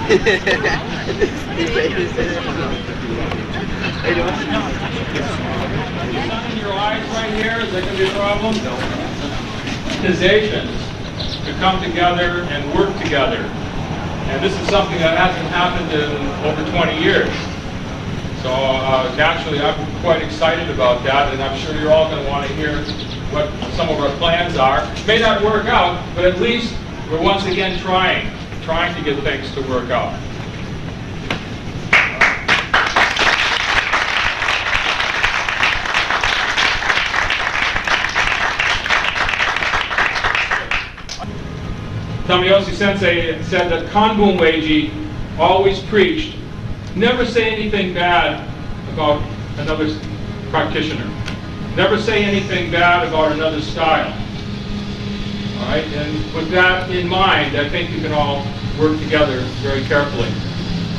In your eyes right here, is that going to be a problem? Organizations to come together and work together. And this is something that hasn't happened in over 20 years. So naturally, I'm quite excited about that, and I'm sure you're all going to want to hear what some of our plans are. May not work out, but at least we're once again trying to get things to work out. Tomoyose Sensei said that Kanbun Weiji always preached, never say anything bad about another practitioner. Never say anything bad about another style. All right, and with that in mind, I think you can all work together very carefully.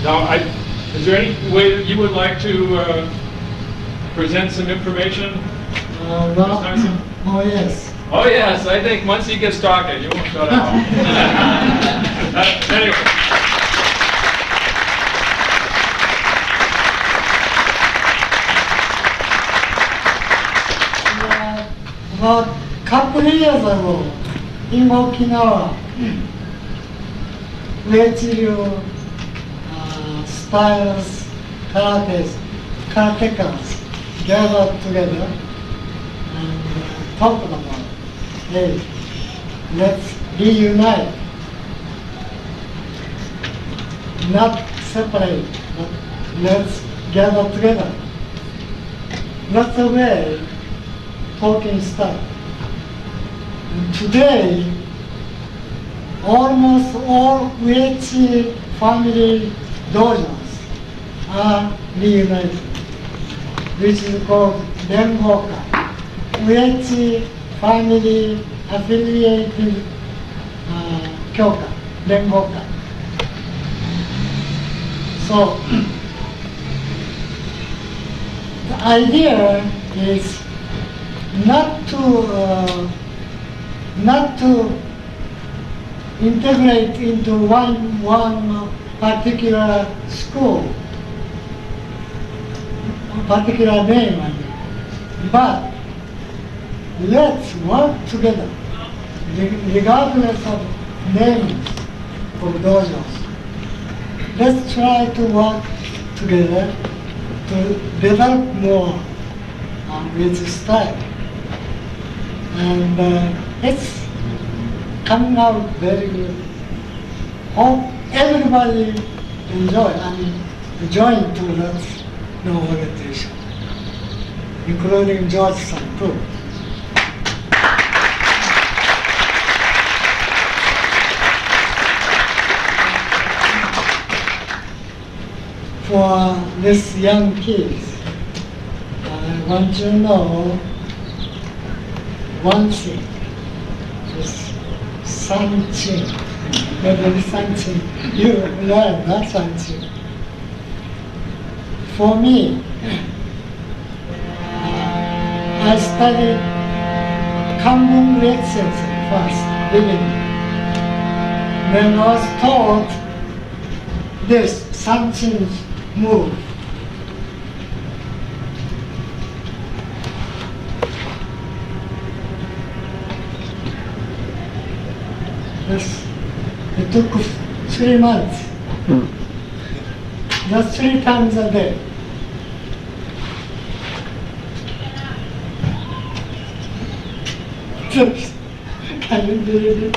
Now, is there any way that you would like to present some information? Oh, yes. Oh yes, I think once he gets talking, you won't shut up. Anyway. About a couple of years ago, in Okinawa, Uechi-ryu styles, karatecas gathered together and talked about, hey, let's reunite, not separate, but let's gather together. That's the way talking started. And today, almost all Uechi family dojos are reunited, which is called Rengoka, Uechi family affiliated kyoka, Rengoka. So the idea is not to integrate into one particular school, particular name, I mean. But let's work together, regardless of names of dojos. Let's try to work together to develop more with style. And it's coming out very good. Hope everybody join to that orientation, including George-san too. For these young kids, I want you to know one thing, just something, maybe something you learn, not something. For me, I studied Kanbun Ryuko first, beginning. Then I was taught this, something move. It took 3 months. Just 3 times a day. Can you believe it?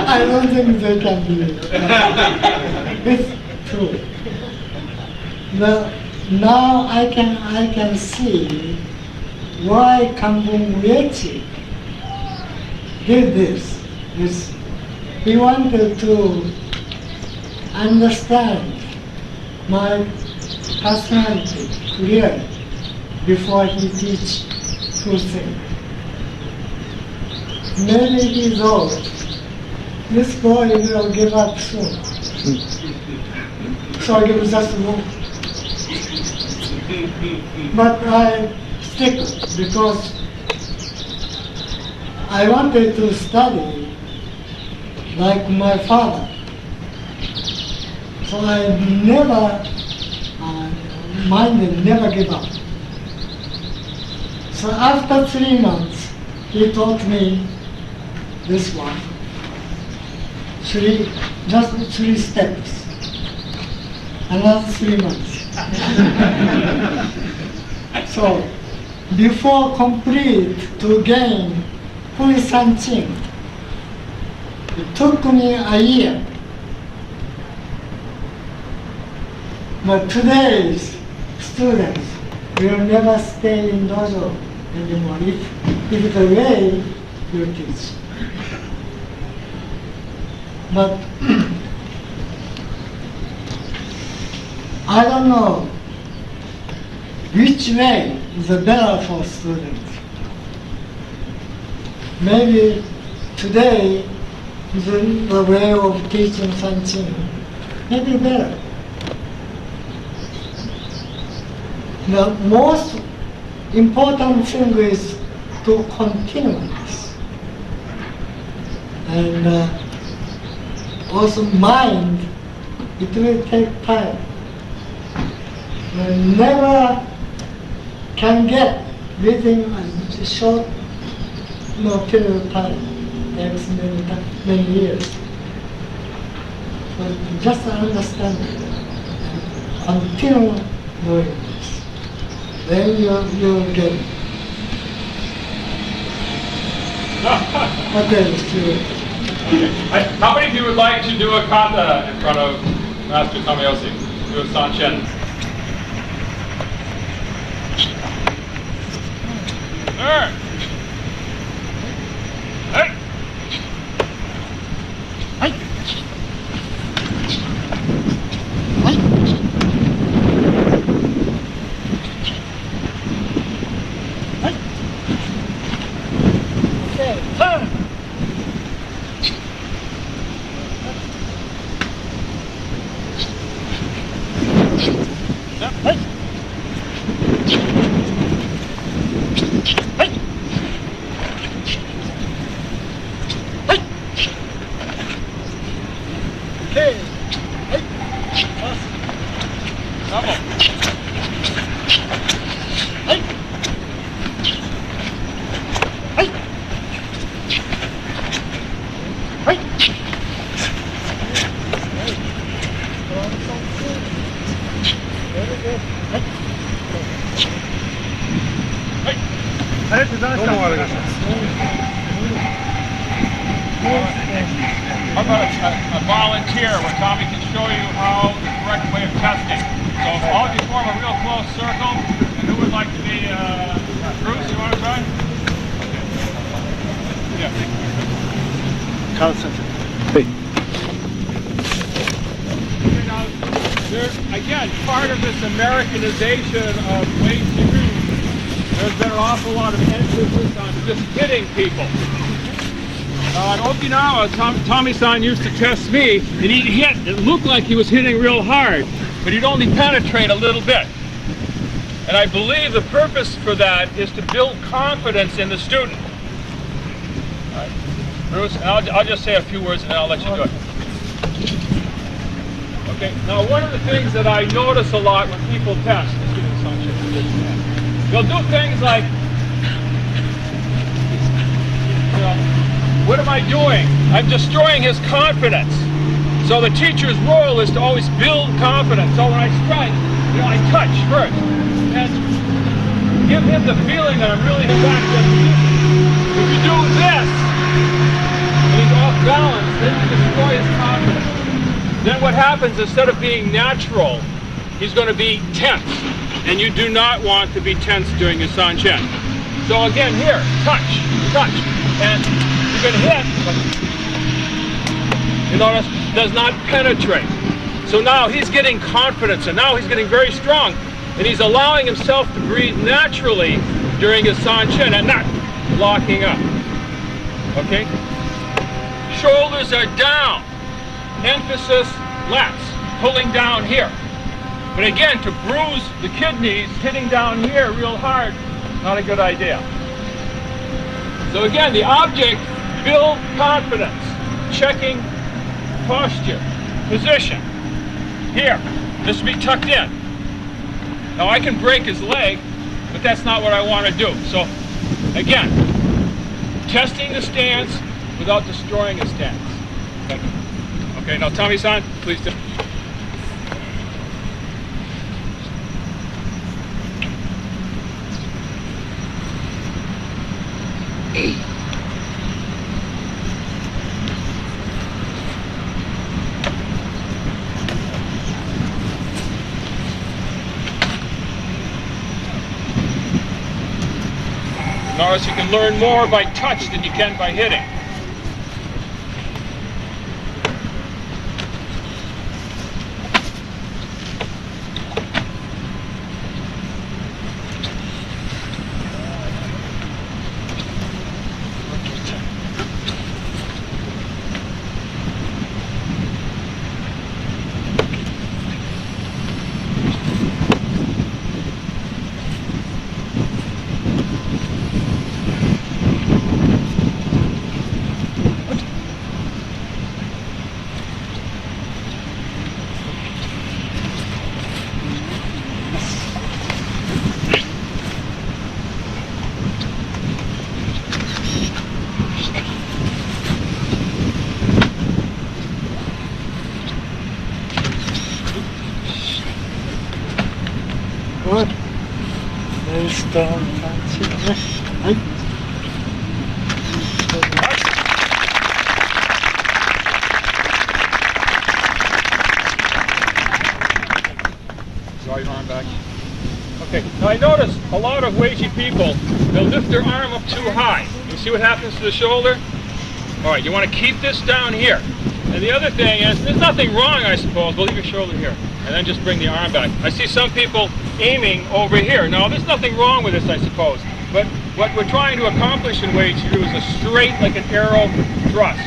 I don't think they can believe it. It's true. Now I can see why Kanbun Uechi did this. He wanted to understand my personality clearly before he teach full thing. Maybe he thought, this boy will give up soon. So I give just one. But I stick because I wanted to study like my father. So I never minded, never give up. So after 3 months, he taught me this one. Just 3 steps. Another 3 months. So before complete to gain full sanchin, it took me a year. But today's students will never stay in dojo anymore if the way you teach. But I don't know which way is better for students. Maybe today the way of teaching sanchin may be better. The most important thing is to continue this. And also mind, it will take time. You never can get within a short period of time. Takes many years. But just understand it. Continue doing this. Then you'll get it. Okay, Okay. How many of you would like to do a kata in front of Master Tomoyose? Do a sanshin. There. Hey. Hey. Okay, turn. Hey. Hey. Hey. Okay. Hey. Double. Hey. Hey. Hey. Very good. Hey. Hey. ありがとうございました。どうもありがとうございます。 How about a volunteer where Tommy can show you how the correct way of testing? So all of you form a real close circle. And who would like to be Bruce? You want to try? Yeah. Now, again, part of this Americanization of Uechi-ryu, there's been an awful lot of emphasis on just hitting people. In Okinawa, Tommy-san used to test me, and he'd hit. It looked like he was hitting real hard, but he'd only penetrate a little bit. And I believe the purpose for that is to build confidence in the student. All right. Bruce, I'll just say a few words and then I'll let you do it. Okay, now one of the things that I notice a lot when people test, they'll do things like, what am I doing? I'm destroying his confidence. So the teacher's role is to always build confidence. So when I strike, I touch first. And give him the feeling that I'm really back there. If you do this, and he's off balance, then you destroy his confidence. Then what happens, instead of being natural, he's going to be tense. And you do not want to be tense during your sanshin. So again, here, touch, touch. And you're going to hit, but you notice, does not penetrate. So now he's getting confidence, and now he's getting very strong. And he's allowing himself to breathe naturally during his sanshin and not locking up. Okay? Shoulders are down. Emphasis lats, pulling down here. But again, to bruise the kidneys, hitting down here real hard, not a good idea. So again, the object, build confidence. checking posture, position. Here, this will be tucked in. Now I can break his leg, but that's not what I want to do. So again, testing the stance without destroying his stance. Okay, now Tommy-san, please do. Notice you can learn more by touch than you can by hitting. Good. Very strong punch ね。はい。Draw your arm back. Okay, now I notice a lot of Uechi people, they'll lift their arm up too high. You see what happens to the shoulder? All right, you want to keep this down here. And the other thing is, there's nothing wrong, I suppose, but leave your shoulder here. And then just bring the arm back. I see some people aiming over here. Now, there's nothing wrong with this, I suppose. But what we're trying to accomplish in Uechi-ryu is a straight, like an arrow thrust.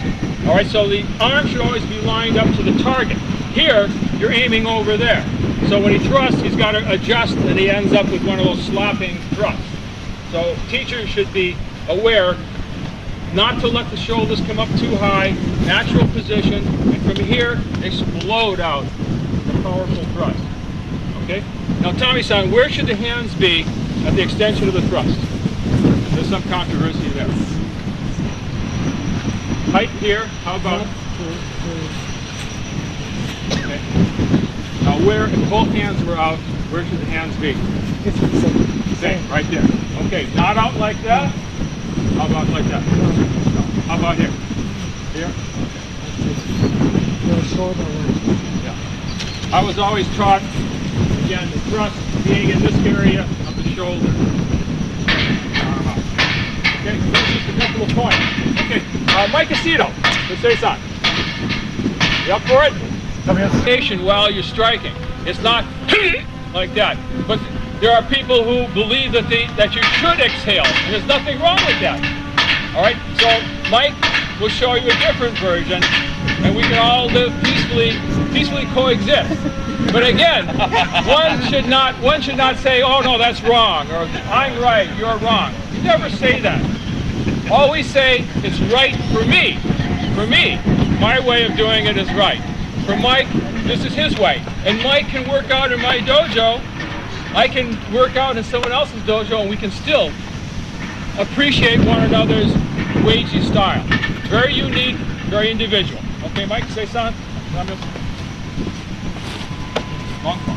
All right, so the arm should always be lined up to the target. Here, you're aiming over there. So when he thrusts, he's got to adjust, and he ends up with one of those slapping thrusts. So teachers should be aware not to let the shoulders come up too high, natural position, and from here, explode out the powerful thrust. Okay? Now, Tommy-san, where should the hands be at the extension of the thrust? There's some controversy there. Height here, how about? Okay. Now, where, if both hands were out, where should the hands be? Same, right there. Okay, not out like that. How about like that? No. How about here? Here? Yeah. I was always taught, again, the thrust being in this area of the shoulder. Okay, so that's just a couple of points. Okay, Mike Aceto, let's say something. You up for it? While you're striking. It's not like that. But there are people who believe that that you should exhale, and there's nothing wrong with that. All right, so Mike will show you a different version, and we can all live peacefully coexist. But again, one should not say, "Oh no, that's wrong," or "I'm right, you're wrong." You never say that. Always say, "It's right for me. For me, my way of doing it is right. For Mike, this is his way, and Mike can work out in my dojo. I can work out in someone else's dojo, and we can still appreciate one another's Uechi style. Very unique, very individual." Okay, Mike, say something. Long call.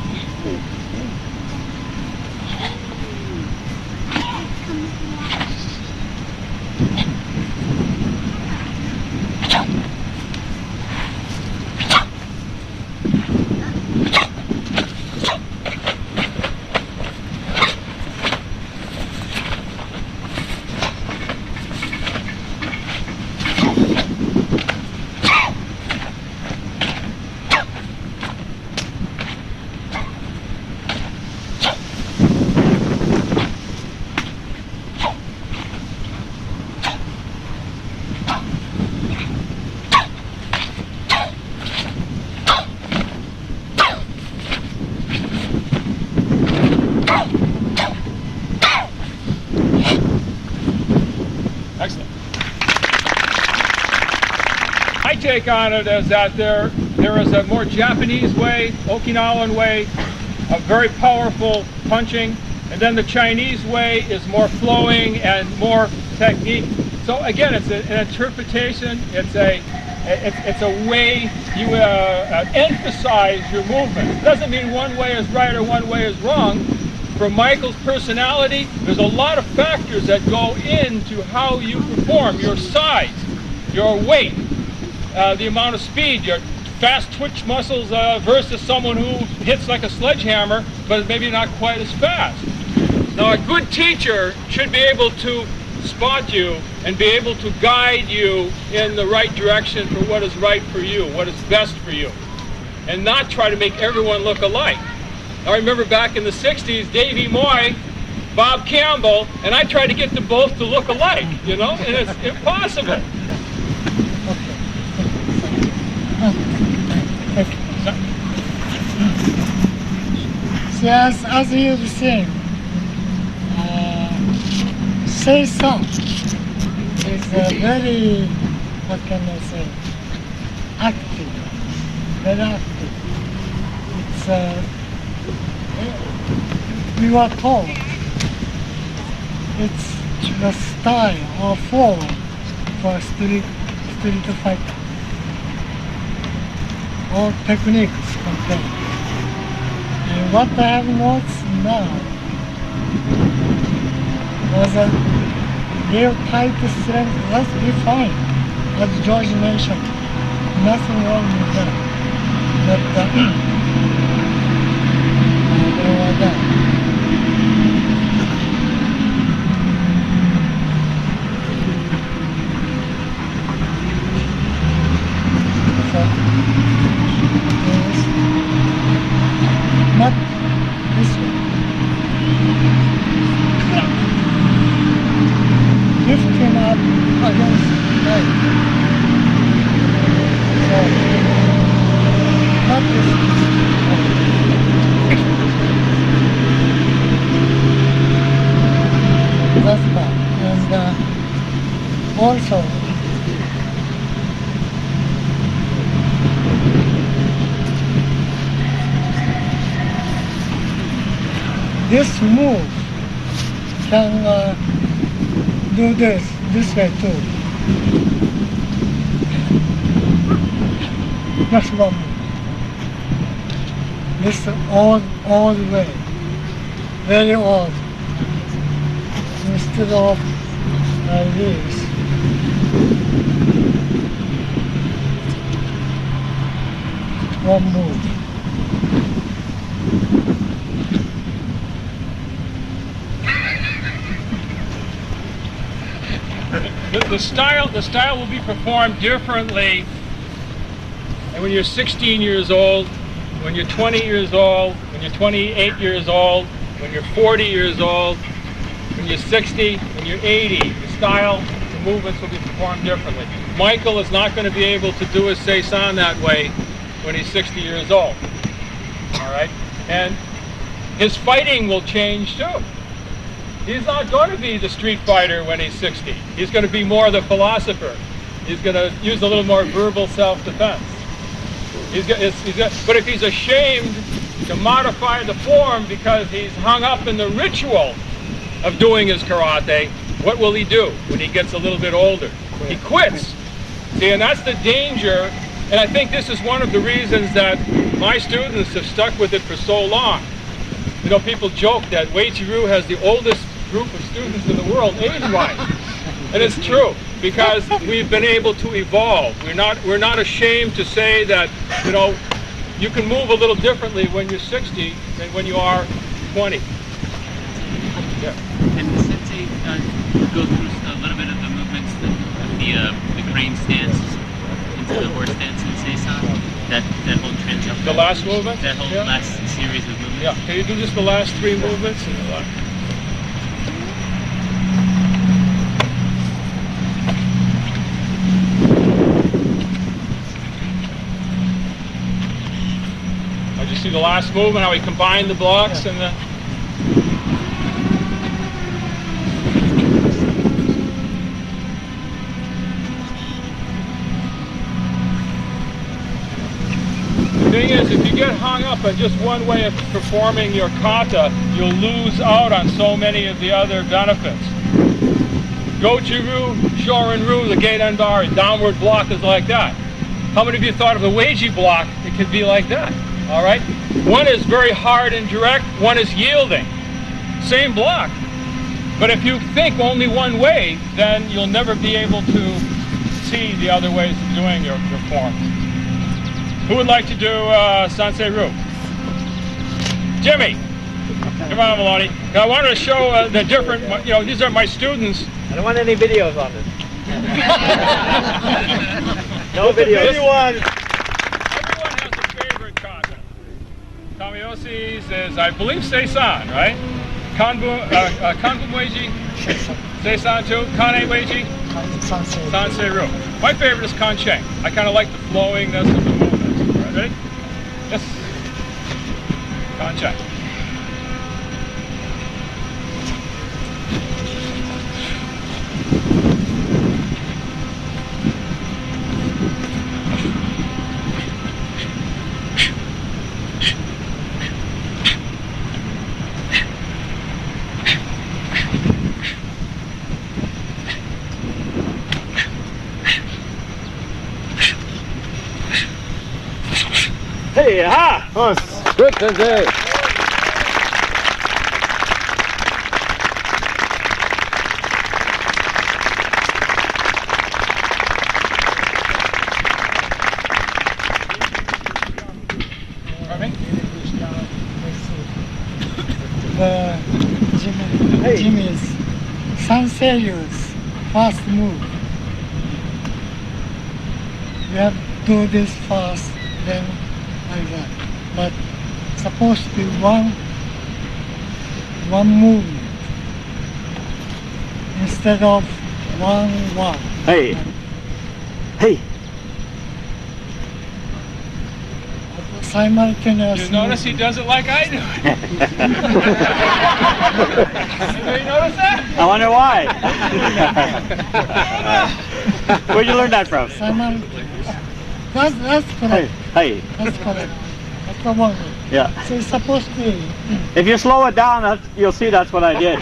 take on it is that there is a more Japanese way, Okinawan way, a very powerful punching, and then the Chinese way is more flowing and more technique. So again, it's an interpretation. It's a way you emphasize your movement. It doesn't mean one way is right or one way is wrong. For Michael's personality, there's a lot of factors that go into how you perform. Your size, your weight, the amount of speed, your fast twitch muscles versus someone who hits like a sledgehammer, but maybe not quite as fast. Now, a good teacher should be able to spot you and be able to guide you in the right direction for what is right for you, what is best for you, and not try to make everyone look alike. I remember back in the 60s, Davey Moy, Bob Campbell, and I tried to get them both to look alike, you know, and it's impossible. So as you've seen, Sei-san is very, what can I say, active, very active. It's we were told it's the style or form for street fighter. All techniques contained. And what I have noticed now was a real tight strength. That's be fine, as George mentioned. Nothing wrong with that. But that. Not this way. Lift him up against the leg. So, not this way. That's bad. And also, this move can do this way too. Just one move. This odd way, very odd. Instead of this. One move. The style will be performed differently. And when you're 16 years old, when you're 20 years old, when you're 28 years old, when you're 40 years old, when you're 60, when you're 80, the style, the movements will be performed differently. Michael is not going to be able to do his Sei-san that way when he's 60 years old. All right? And his fighting will change too. He's not going to be the street fighter when he's 60. He's going to be more the philosopher. He's going to use a little more verbal self-defense. But if he's ashamed to modify the form because he's hung up in the ritual of doing his karate, what will he do when he gets a little bit older? He quits. See, and that's the danger. And I think this is one of the reasons that my students have stuck with it for so long. You know, people joke that Uechi-ryu has the oldest group of students in the world, age-wise. And it's true, because we've been able to evolve. We're not ashamed to say that, you know, you can move a little differently when you're 60 than when you are 20. Yeah. And the sensei go through a little bit of the movements, the crane stance into the horse stance and Sei-san, that whole transition. The last movement? That whole last series of movements. Yeah. Can you do just the last three movements? Did you see the last movement, how he combined the blocks and the... because if you get hung up on just one way of performing your kata, you'll lose out on so many of the other benefits. Uechi-ryu, Shorin-ryu, the Geiden bar, downward block is like that. How many of you thought of the Uechi block? It could be like that, all right? One is very hard and direct, one is yielding. Same block. But if you think only one way, then you'll never be able to see the other ways of doing your form. Who would like to do Sansei Ryu? Jimmy! Come on, Maloney. Now, I wanted to show the different, these are my students. I don't want any videos on this. No videos. Everyone has a favorite kata. Tomoyose says, I believe Seisan, right? Kanbun Uechi, Seisan too. Kane Uechi, Sansei Ryu. My favorite is Kanchen. I kind of like the flowingness of the movements. All right, ready? Yes. Kanchen. Hey, ha! Good, Sensei. Jimmy's Sansei's first move. You have to do this first, then like that. But supposed to be one movement instead of one. Hey. Hey. Simultaneously. You notice he does it like I do. You notice that? I wonder why. Where'd you learn that from? That's correct. Hey. That's correct. That's the one. Yeah. So it's supposed to be. If you slow it down, you'll see that's what I did.